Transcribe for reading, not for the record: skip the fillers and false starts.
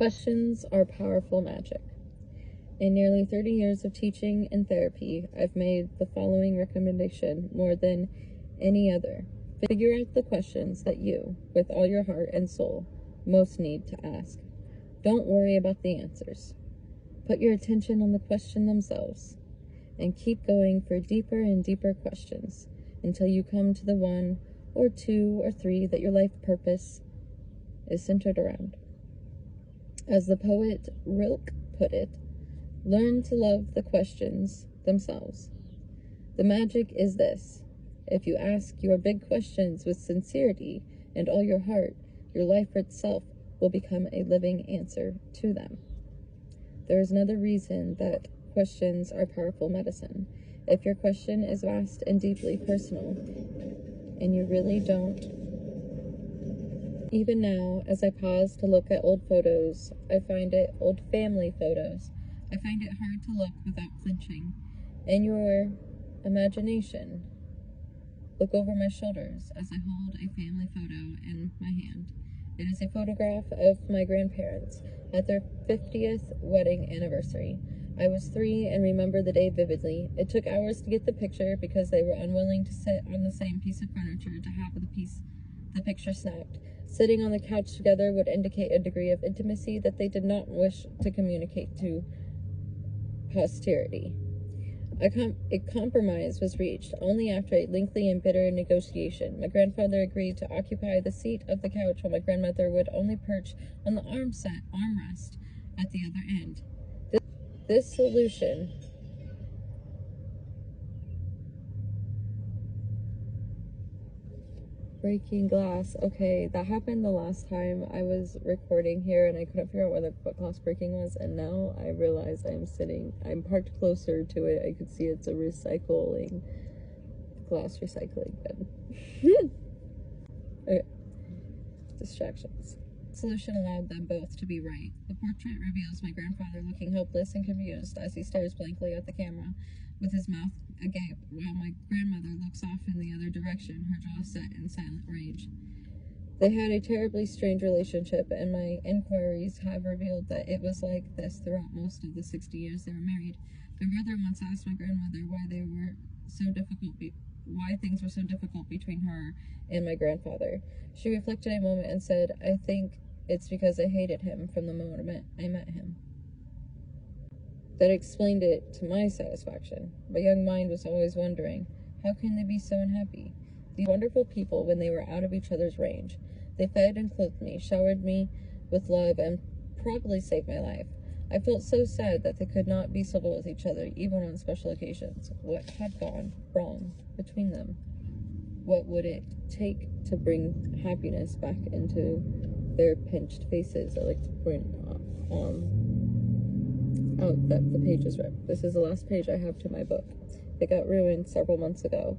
Questions are powerful magic. In nearly 30 years of teaching and therapy, I've made the following recommendation more than any other. Figure out the questions that you, with all your heart and soul, most need to ask. Don't worry about the answers. Put your attention on the question themselves, and keep going for deeper and deeper questions until you come to the one or two or three that your life purpose is centered around. As the poet Rilke put it, learn to love the questions themselves. The magic is this: if you ask your big questions with sincerity and all your heart, your life itself will become a living answer to them. There is another reason that questions are powerful medicine. If your question is vast and deeply personal, and you really don't. Even now, as I pause to look at old photos, old family photos, I find it hard to look without flinching. In your imagination, look over my shoulders as I hold a family photo in my hand. It is a photograph of my grandparents at their 50th wedding anniversary. I was 3 and remember the day vividly. It took hours to get the picture because they were unwilling to sit on the same piece of furniture to have the picture snapped. Sitting on the couch together would indicate a degree of intimacy that they did not wish to communicate to posterity. A compromise was reached only after a lengthy and bitter negotiation. My grandfather agreed to occupy the seat of the couch while my grandmother would only perch on the armrest at the other end. This solution breaking glass. Okay, that happened the last time I was recording here and I couldn't figure out what glass breaking was, and now I realize I'm parked closer to it. I could see it's a glass recycling bin. Okay, distractions. Solution allowed them both to be right. The portrait reveals my grandfather looking hopeless and confused as he stares blankly at the camera with his mouth agape, while my grandmother looks off in the other direction, her jaw set in silent rage. They had a terribly strained relationship, and my inquiries have revealed that it was like this throughout most of the 60 years they were married. My brother once asked my grandmother why things were so difficult between her and my grandfather. She reflected a moment and said, "I think it's because I hated him from the moment I met him." That explained it to my satisfaction. My young mind was always wondering, how can they be so unhappy? These wonderful people when they were out of each other's range. They fed and clothed me, showered me with love, and probably saved my life. I felt so sad that they could not be civil with each other, even on special occasions. What had gone wrong between them? What would it take to bring happiness back into their pinched faces? I like to point out that the page is ripped. This is the last page I have to my book. It got ruined several months ago.